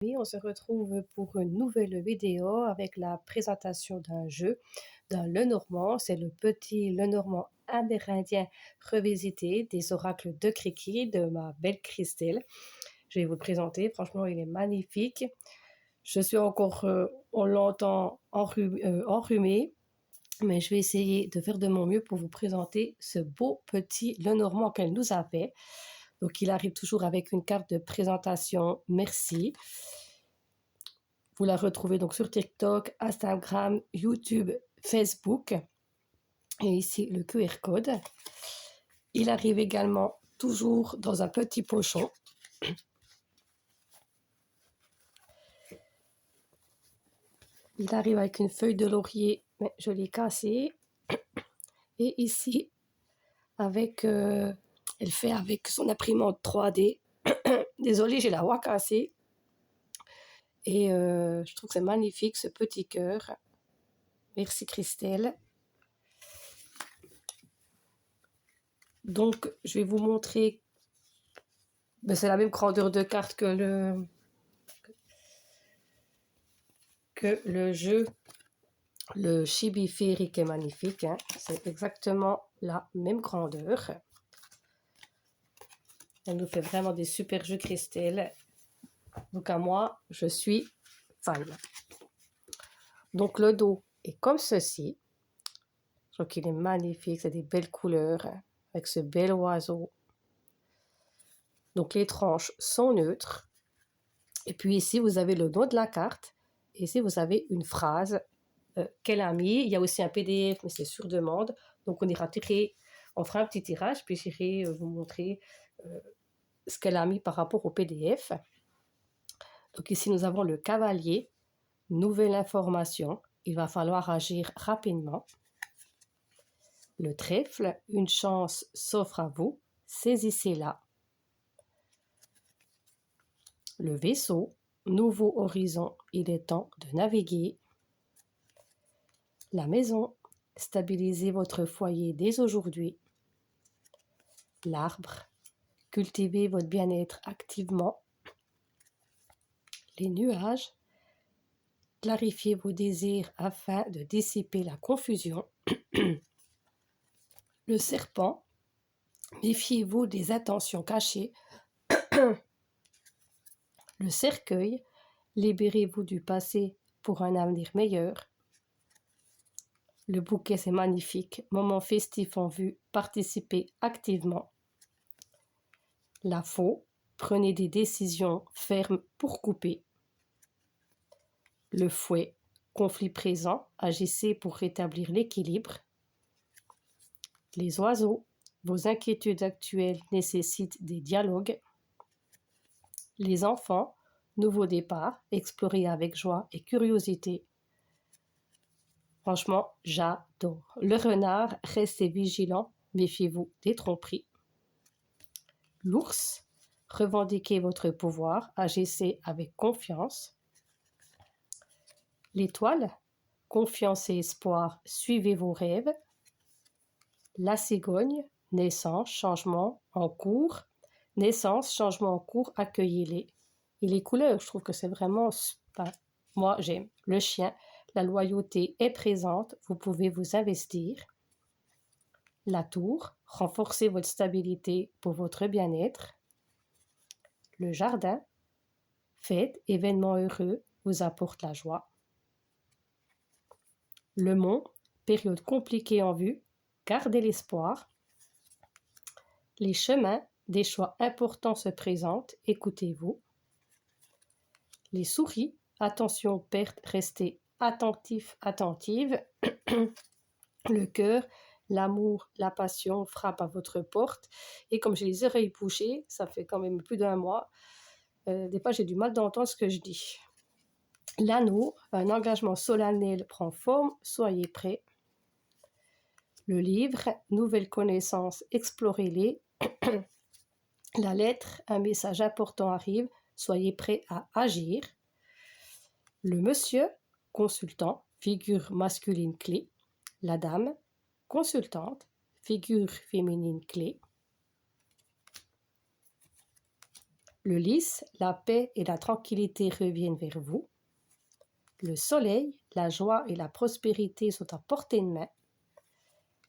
Oui, on se retrouve pour une nouvelle vidéo avec la présentation d'un jeu dans Lenormand. C'est le petit Lenormand amérindien revisité des oracles de Criki de ma belle Christelle. Je vais vous le présenter. Franchement, il est magnifique. Je suis encore, on l'entend enrhumé, mais je vais essayer de faire de mon mieux pour vous présenter ce beau petit Lenormand qu'elle nous a fait. Donc, il arrive toujours avec une carte de présentation. Merci. Vous la retrouvez donc sur TikTok, Instagram, YouTube, Facebook. Et ici, le QR code. Il arrive également toujours dans un petit pochon. Il arrive avec une feuille de laurier, mais je l'ai cassée. Et ici, avec, elle fait avec son imprimante 3D. Désolée, j'ai la voix cassée. Et je trouve que c'est magnifique, ce petit cœur. Merci Christelle. Donc, je vais vous montrer. Ben, c'est la même grandeur de carte que le jeu. Le Chibi Féerique est magnifique. Hein. C'est exactement la même grandeur. Elle nous fait vraiment des super jeux Christelle. Donc, à moi, je suis fan. Donc, le dos est comme ceci. Je trouve qu'il est magnifique. C'est des belles couleurs. Hein, avec ce bel oiseau. Donc, les tranches sont neutres. Et puis ici, vous avez le nom de la carte. Et ici, vous avez une phrase qu'elle a mis. Il y a aussi un PDF, mais c'est sur demande. Donc, on fera un petit tirage, puis j'irai vous montrer ce qu'elle a mis par rapport au PDF. Donc, ici, nous avons le cavalier. Nouvelle information. Il va falloir agir rapidement. Le trèfle. Une chance s'offre à vous. Saisissez-la. Le vaisseau. Nouveau horizon. Il est temps de naviguer. La maison. Stabilisez votre foyer dès aujourd'hui. L'arbre. Cultivez votre bien-être activement. Les nuages. Clarifiez vos désirs afin de dissiper la confusion. Le serpent. Méfiez-vous des intentions cachées. Le cercueil. Libérez-vous du passé pour un avenir meilleur. Le bouquet, c'est magnifique. Moment festif en vue. Participez activement. La faux. Prenez des décisions fermes pour couper. Le fouet. Conflit présent. Agissez pour rétablir l'équilibre. Les oiseaux. Vos inquiétudes actuelles nécessitent des dialogues. Les enfants. Nouveau départ. Explorez avec joie et curiosité. Franchement, j'adore. Le renard. Restez vigilant. Méfiez-vous des tromperies. L'ours. Revendiquez votre pouvoir. Agissez avec confiance. L'étoile. Confiance et espoir. Suivez vos rêves. La cigogne. Naissance, changement en cours. Naissance, changement en cours, accueillez-les. Et les couleurs, je trouve que c'est vraiment... moi, j'aime. Le chien. La loyauté est présente. Vous pouvez vous investir. La tour. Renforcez votre stabilité pour votre bien-être. Le jardin. Fête, événement heureux, vous apporte la joie. Le mont. Période compliquée en vue. Gardez l'espoir. Les chemins, des choix importants se présentent, écoutez-vous. Les souris, attention, perte, restez attentif, attentive. Le cœur, l'amour, la passion frappent à votre porte. Et comme j'ai les oreilles bouchées, ça fait quand même plus d'un mois, des fois j'ai du mal d'entendre ce que je dis. L'anneau, un engagement solennel prend forme, soyez prêts. Le livre, nouvelles connaissances, explorez-les. La lettre, un message important arrive, soyez prêts à agir. Le monsieur, consultant, figure masculine clé. La dame, consultante, figure féminine clé. Le lys, la paix et la tranquillité reviennent vers vous. Le soleil, la joie et la prospérité sont à portée de main.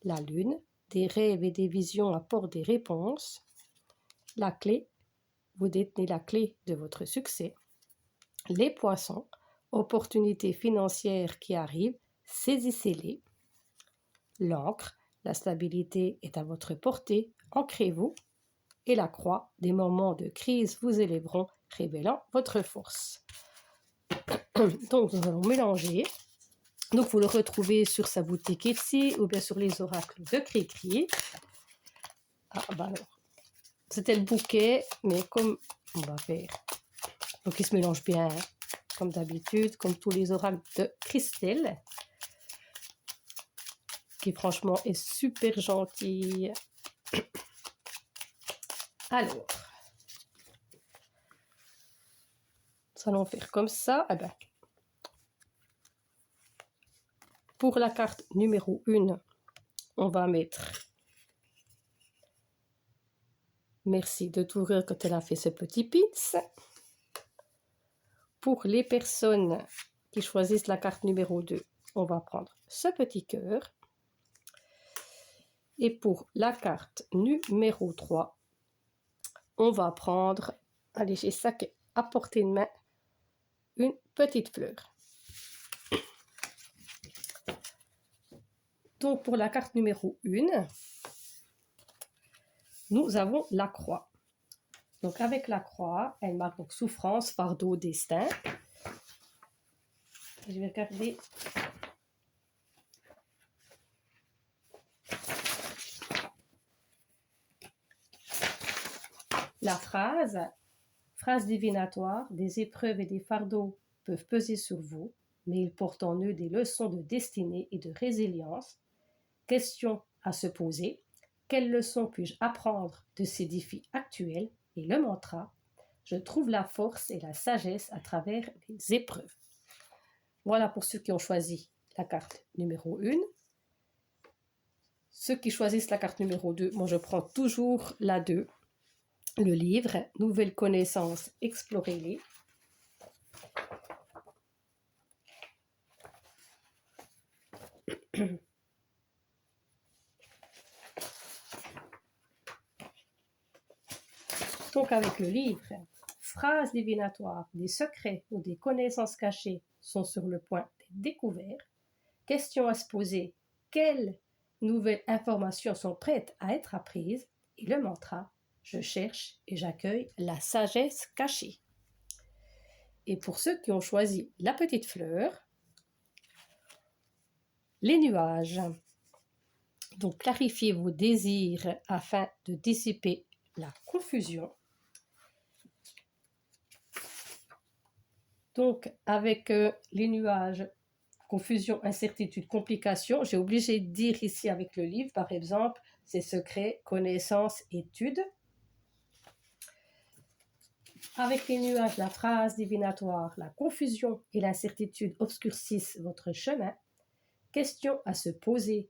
La lune, des rêves et des visions apportent des réponses. La clé, vous détenez la clé de votre succès. Les poissons, opportunités financières qui arrivent, saisissez-les. L'encre, la stabilité est à votre portée, ancrez-vous. Et la croix, des moments de crise vous élèveront, révélant votre force. Donc nous allons mélanger. Donc vous le retrouvez sur sa boutique Etsy ou bien sur les oracles de Cricri. Ah bah alors, c'était le bouquet, mais comme on va faire, donc il se mélange bien, hein, comme d'habitude, comme tous les oracles de Christelle, qui franchement est super gentille. Alors, nous allons faire comme ça. Eh ben, pour la carte numéro 1, on va mettre merci de t'ouvrir quand elle a fait ce petit pins. Pour les personnes qui choisissent la carte numéro 2, on va prendre ce petit cœur. Et pour la carte numéro 3, on va prendre, allez, j'ai ça à portée de main, une petite fleur. Donc pour la carte numéro 1, nous avons la croix. Donc avec la croix, elle marque donc souffrance, fardeau, destin. Je vais regarder. La phrase divinatoire, des épreuves et des fardeaux peuvent peser sur vous, mais ils portent en eux des leçons de destinée et de résilience. Question à se poser, quelles leçons puis-je apprendre de ces défis actuels? Et le mantra, je trouve la force et la sagesse à travers les épreuves. Voilà pour ceux qui ont choisi la carte numéro 1. Ceux qui choisissent la carte numéro 2, moi je prends toujours la 2. Le livre, Nouvelles connaissances, explorez-les. Donc avec le livre, phrases divinatoires, des secrets ou des connaissances cachées sont sur le point d'être découverts. Questions à se poser, quelles nouvelles informations sont prêtes à être apprises? Et le mantra, je cherche et j'accueille la sagesse cachée. Et pour ceux qui ont choisi la petite fleur, les nuages. Donc clarifiez vos désirs afin de dissiper la confusion. Donc avec les nuages, confusion, incertitude, complication, j'ai obligé de dire ici avec le livre, par exemple, c'est secret, connaissance, étude. Avec les nuages, la phrase divinatoire, la confusion et l'incertitude obscurcissent votre chemin. Question à se poser,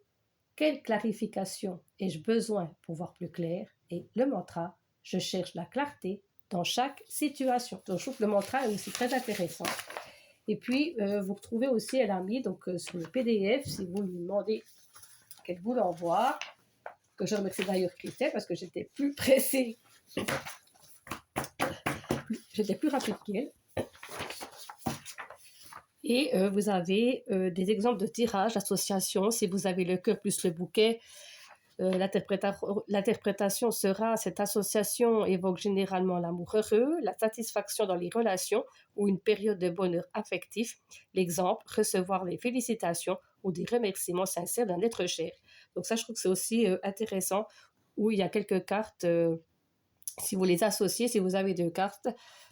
quelle clarification ai-je besoin pour voir plus clair? Et le mantra, je cherche la clarté dans chaque situation. Donc je trouve que le mantra est aussi très intéressant. Et puis, vous retrouvez aussi, elle a mis donc, sur le PDF, si vous lui demandez qu'elle vous l'envoie, que je remercie d'ailleurs Christelle parce que j'étais plus pressée, j'étais plus rapide qu'elle. Et vous avez des exemples de tirages, associations, si vous avez le cœur plus le bouquet. L'interprétation sera, cette association évoque généralement l'amour heureux, la satisfaction dans les relations ou une période de bonheur affectif. L'exemple, recevoir les félicitations ou des remerciements sincères d'un être cher. Donc ça, je trouve que c'est aussi intéressant, où il y a quelques cartes, si vous les associez, si vous avez 2 cartes,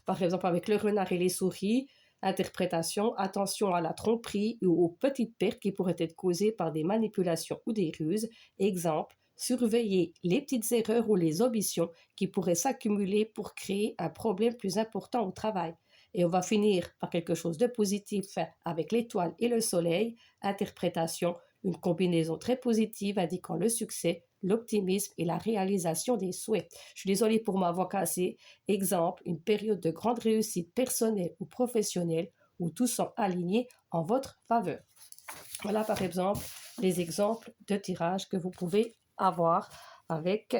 par exemple avec le renard et les souris, interprétation, attention à la tromperie ou aux petites pertes qui pourraient être causées par des manipulations ou des ruses. Exemple, surveiller les petites erreurs ou les omissions qui pourraient s'accumuler pour créer un problème plus important au travail. Et on va finir par quelque chose de positif avec l'étoile et le soleil. Interprétation, une combinaison très positive indiquant le succès l'optimisme et la réalisation des souhaits. Je suis désolée pour m'avoir cassé. Exemple, une période de grande réussite personnelle ou professionnelle où tous sont alignés en votre faveur. Voilà par exemple les exemples de tirages que vous pouvez avoir avec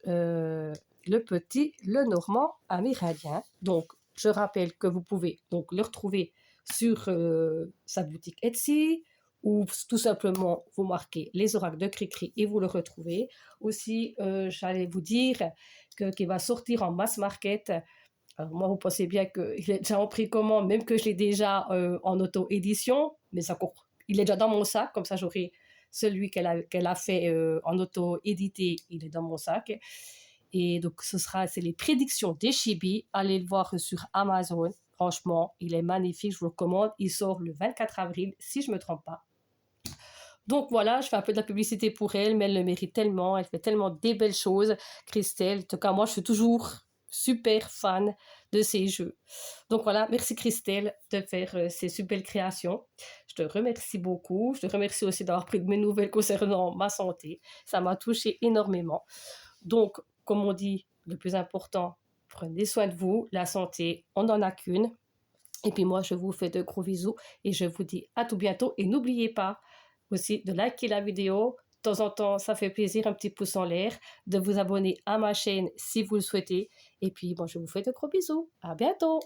le petit Lenormand amérindien. Donc, je rappelle que vous pouvez donc le retrouver sur sa boutique Etsy ou tout simplement vous marquez les oracles de Cricri et vous le retrouvez. Aussi, j'allais vous dire qu'il va sortir en mass market. Alors moi, vous pensez bien qu'il est déjà en précommande, même que je l'ai déjà en auto-édition, mais ça court. Il est déjà dans mon sac, comme ça j'aurai celui qu'elle a fait en auto-édité, il est dans mon sac. Et donc, c'est les prédictions des Chibi. Allez le voir sur Amazon. Franchement, il est magnifique, je vous le recommande. Il sort le 24 avril, si je ne me trompe pas. Donc voilà, je fais un peu de la publicité pour elle, mais elle le mérite tellement. Elle fait tellement des belles choses, Christelle. En tout cas, moi, je suis toujours super fan de ces jeux. Donc voilà, merci Christelle de faire ces super créations. Je te remercie beaucoup. Je te remercie aussi d'avoir pris de mes nouvelles concernant ma santé. Ça m'a touchée énormément. Donc, comme on dit, le plus important, prenez soin de vous. La santé, on n'en a qu'une. Et puis moi, je vous fais de gros bisous et je vous dis à tout bientôt. Et n'oubliez pas aussi de liker la vidéo. De temps en temps, ça fait plaisir, un petit pouce en l'air. De vous abonner à ma chaîne si vous le souhaitez. Et puis, bon, je vous fais de gros bisous. À bientôt.